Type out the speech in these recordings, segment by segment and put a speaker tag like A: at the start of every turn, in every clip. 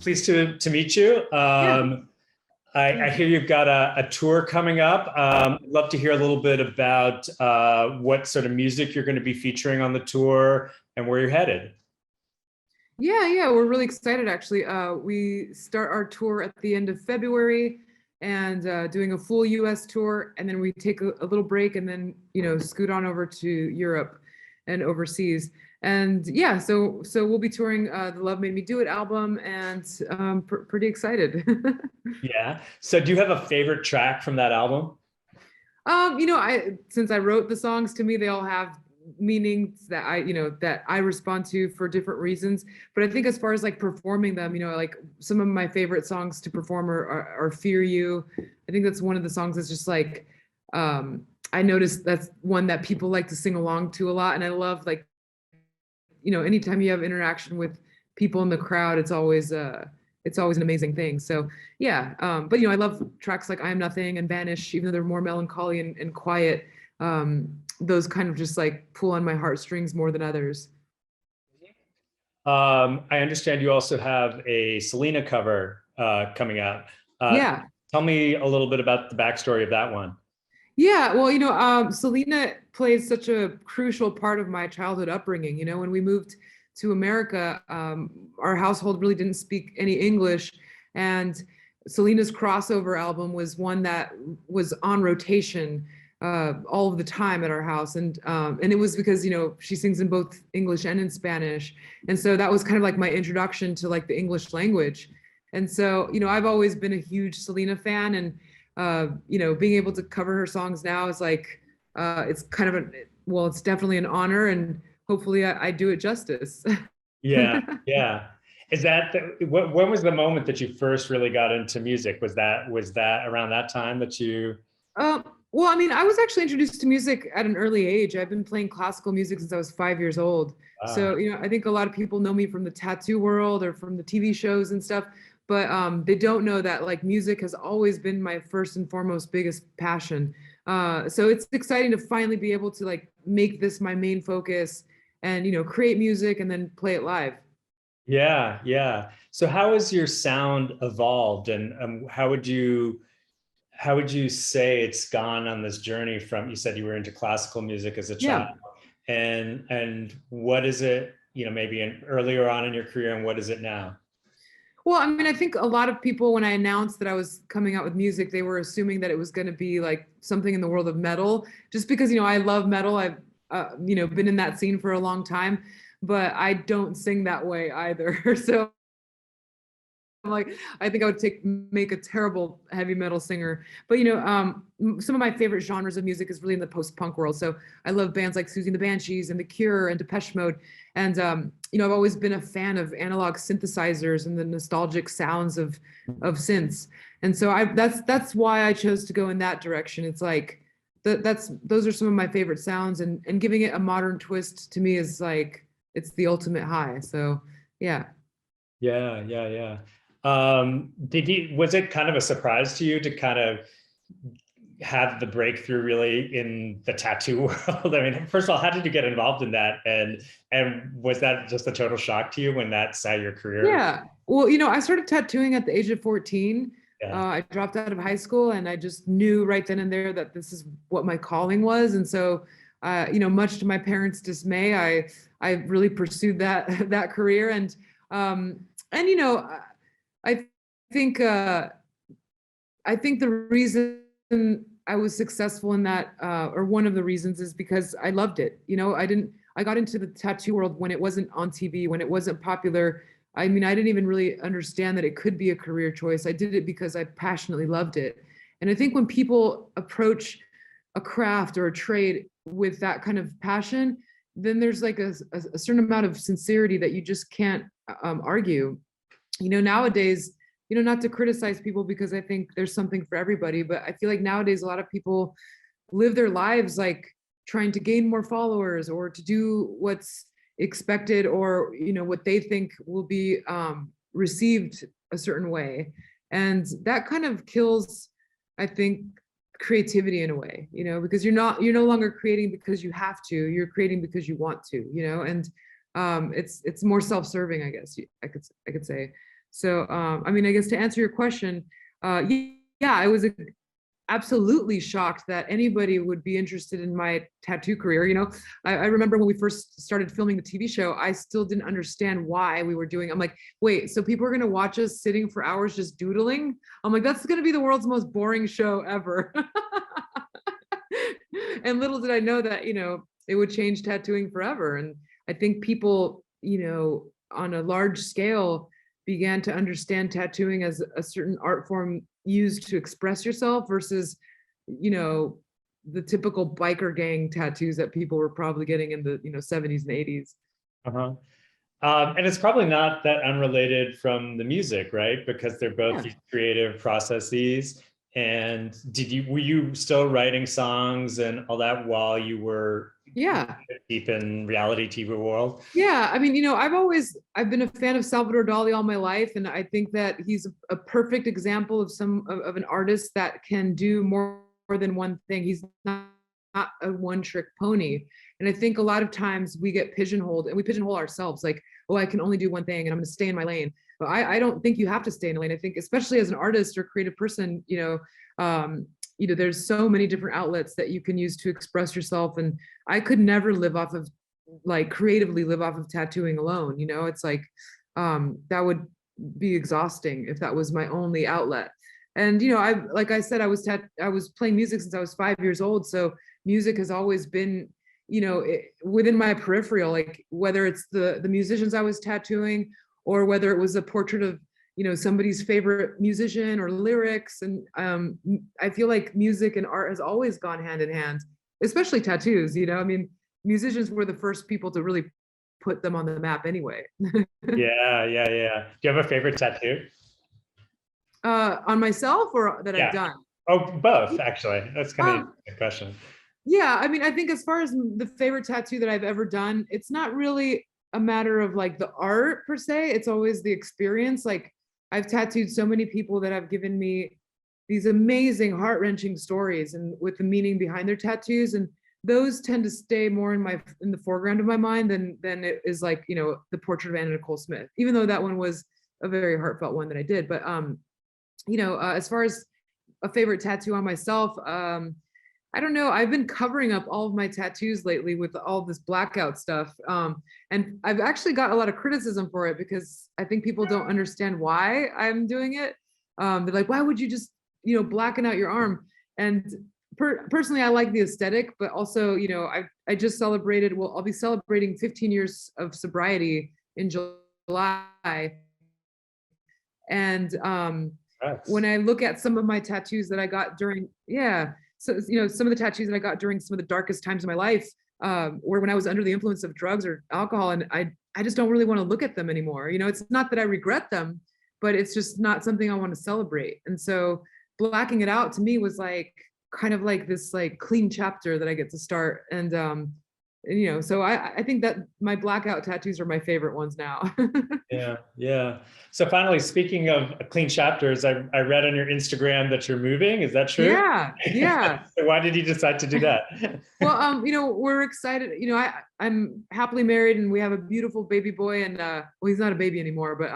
A: pleased to meet you.
B: Yeah.
A: I hear you've got a tour coming up. I'd love to hear a little bit about what sort of music you're going to be featuring on the tour and where you're headed.
B: Yeah, we're really excited actually. We start our tour at the end of February and doing a full US tour, and then we take a little break and then, scoot on over to Europe and overseas. And yeah, so we'll be touring the Love Made Me Do It album, and pretty excited.
A: Yeah. So do you have a favorite track from that album?
B: Since I wrote the songs, to me they all have meanings that I respond to for different reasons. But I think as far as like performing them, like some of my favorite songs to perform are Fear You. I think that's one of the songs that's just like I noticed that's one that people like to sing along to a lot. And I love like, anytime you have interaction with people in the crowd, it's always an amazing thing. So yeah, but I love tracks like I Am Nothing and Vanish, even though they're more melancholy and quiet. Those kind of just like pull on my heartstrings more than others.
A: I understand you also have a Selena cover coming out.
B: Yeah.
A: Tell me a little bit about the backstory of that one.
B: Yeah, well, Selena plays such a crucial part of my childhood upbringing. When we moved to America, our household really didn't speak any English, and Selena's crossover album was one that was on rotation all of the time at our house, and it was because she sings in both English and in Spanish, and so that was kind of like my introduction to like the English language. And so I've always been a huge Selena fan, and being able to cover her songs now is like it's kind of it's definitely an honor, and hopefully I do it justice.
A: Yeah. Is that when was the moment that you first really got into music? Was that around that time that you?
B: Well, I mean, I was actually introduced to music at an early age. I've been playing classical music since I was 5 years old. So, I think a lot of people know me from the tattoo world or from the TV shows and stuff, but they don't know that like music has always been my first and foremost biggest passion. So it's exciting to finally be able to like make this my main focus and, create music and then play it live.
A: Yeah. So how has your sound evolved, and how would you say it's gone on this journey from, you said you were into classical music as a child, and what is it, maybe earlier on in your career, and what is it now?
B: Well, I mean, I think a lot of people, when I announced that I was coming out with music, they were assuming that it was going to be like something in the world of metal, just because, I love metal. I've, been in that scene for a long time, but I don't sing that way either. So like, I think I would make a terrible heavy metal singer. But some of my favorite genres of music is really in the post-punk world. So I love bands like Susie and the Banshees and The Cure and Depeche Mode. And I've always been a fan of analog synthesizers and the nostalgic sounds of synths. And so that's why I chose to go in that direction. It's like those are some of my favorite sounds, and giving it a modern twist to me is like it's the ultimate high. So yeah.
A: Yeah. Was it kind of a surprise to you to kind of have the breakthrough really in the tattoo world? I mean, first of all, how did you get involved in that? And was that just a total shock to you when that saw your career?
B: Yeah. Well, I started tattooing at the age of 14.
A: Yeah.
B: I dropped out of high school, and I just knew right then and there that this is what my calling was. And so, much to my parents' dismay, I really pursued that career. And I think the reason I was successful in that, or one of the reasons, is because I loved it. I got into the tattoo world when it wasn't on TV, when it wasn't popular. I mean, I didn't even really understand that it could be a career choice. I did it because I passionately loved it. And I think when people approach a craft or a trade with that kind of passion, then there's like a certain amount of sincerity that you just can't argue. Nowadays, not to criticize people, because I think there's something for everybody, but I feel like nowadays a lot of people live their lives like trying to gain more followers or to do what's expected, or what they think will be received a certain way, and that kind of kills, I think, creativity in a way, because you're no longer creating because you have to, you're creating because you want to, and it's more self-serving, I guess I could say. So, I mean, I guess to answer your question, yeah, I was absolutely shocked that anybody would be interested in my tattoo career. You know, I remember when we first started filming the TV show, I still didn't understand why we were doing. I'm like, wait, so people are going to watch us sitting for hours just doodling? I'm like, that's going to be the world's most boring show ever. And little did I know that, you know, it would change tattooing forever. And I think people, you know, on a large scale began to understand tattooing as a certain art form used to express yourself versus, you know, the typical biker gang tattoos that people were probably getting in the, you know, 70s and 80s.
A: Uh-huh. And it's probably not that unrelated from the music, right? Because they're both
B: Yeah.
A: these creative processes. And were you still writing songs and all that while you were
B: Yeah.
A: deep in reality TV world?
B: Yeah, I mean, you know, I've been a fan of Salvador Dali all my life, and I think that he's a perfect example of of an artist that can do more than one thing. He's not a one-trick pony. And I think a lot of times we get pigeonholed, and we pigeonhole ourselves like, oh, I can only do one thing and I'm going to stay in my lane. But I don't think you have to stay in a lane. I think, especially as an artist or creative person, you know, there's so many different outlets that you can use to express yourself. And I could never live off of, like, creatively live off of tattooing alone. You know, it's like, that would be exhausting if that was my only outlet. And, you know, like I said, I was playing music since I was 5 years old. So music has always been, you know, within my peripheral, like whether it's the musicians I was tattooing or whether it was a portrait of, you know, somebody's favorite musician or lyrics. And I feel like music and art has always gone hand in hand, especially tattoos. You know, I mean, musicians were the first people to really put them on the map anyway.
A: Yeah, yeah, yeah. Do you have a favorite tattoo?
B: On myself or that
A: Yeah.
B: I've done?
A: Oh, both, actually. That's kind of a question.
B: Yeah, I mean, I think as far as the favorite tattoo that I've ever done, it's not really a matter of like the art per se. It's always the experience. Like, I've tattooed so many people that have given me these amazing, heart-wrenching stories and with the meaning behind their tattoos. And those tend to stay more in the foreground of my mind than it is, like, you know, the portrait of Anna Nicole Smith, even though that one was a very heartfelt one that I did. But you know, as far as a favorite tattoo on myself, I don't know. I've been covering up all of my tattoos lately with all this blackout stuff. And I've actually got a lot of criticism for it because I think people don't understand why I'm doing it. They're like, why would you just, you know, blacken out your arm? And personally, I like the aesthetic, but also, you know, I just celebrated, well, I'll be celebrating 15 years of sobriety in July. And when I look at some of my tattoos that I got during, yeah, so, you know, some of the tattoos that I got during some of the darkest times of my life, or when I was under the influence of drugs or alcohol, and I just don't really want to look at them anymore. You know, it's not that I regret them, but it's just not something I want to celebrate. And so blacking it out to me was like kind of like this like clean chapter that I get to start. And you know, so I think that my blackout tattoos are my favorite ones now.
A: Yeah, yeah. So finally, speaking of clean chapters, I read on your Instagram that you're moving. Is that true?
B: Yeah, yeah.
A: So why did you decide to do that?
B: Well, you know, we're excited. You know, I'm happily married and we have a beautiful baby boy. And well, he's not a baby anymore, but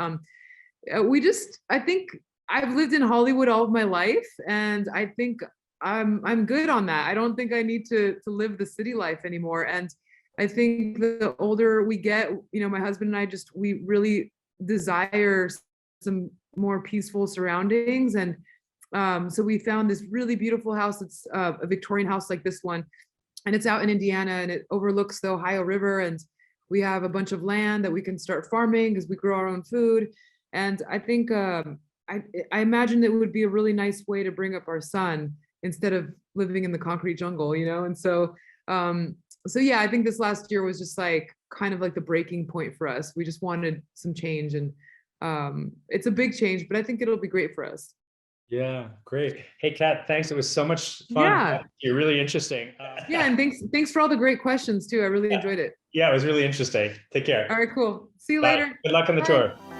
B: I think I've lived in Hollywood all of my life, and I think I'm good on that. I don't think I need to live the city life anymore. And I think the older we get, you know, my husband and I we really desire some more peaceful surroundings. And so we found this really beautiful house. It's a Victorian house like this one, and it's out in Indiana, and it overlooks the Ohio River. And we have a bunch of land that we can start farming because we grow our own food. And I think I imagine it would be a really nice way to bring up our son instead of living in the concrete jungle, you know? And so, so yeah, I think this last year was just like kind of like the breaking point for us. We just wanted some change, and it's a big change, but I think it'll be great for us.
A: Yeah, great. Hey, Kat, thanks. It was so much fun.
B: Yeah.
A: You're really interesting.
B: Yeah, and thanks for all the great questions too. I really enjoyed it.
A: Yeah, it was really interesting. Take care.
B: All right, cool. See you
A: Bye.
B: later.
A: Good luck on the
B: Bye.
A: tour.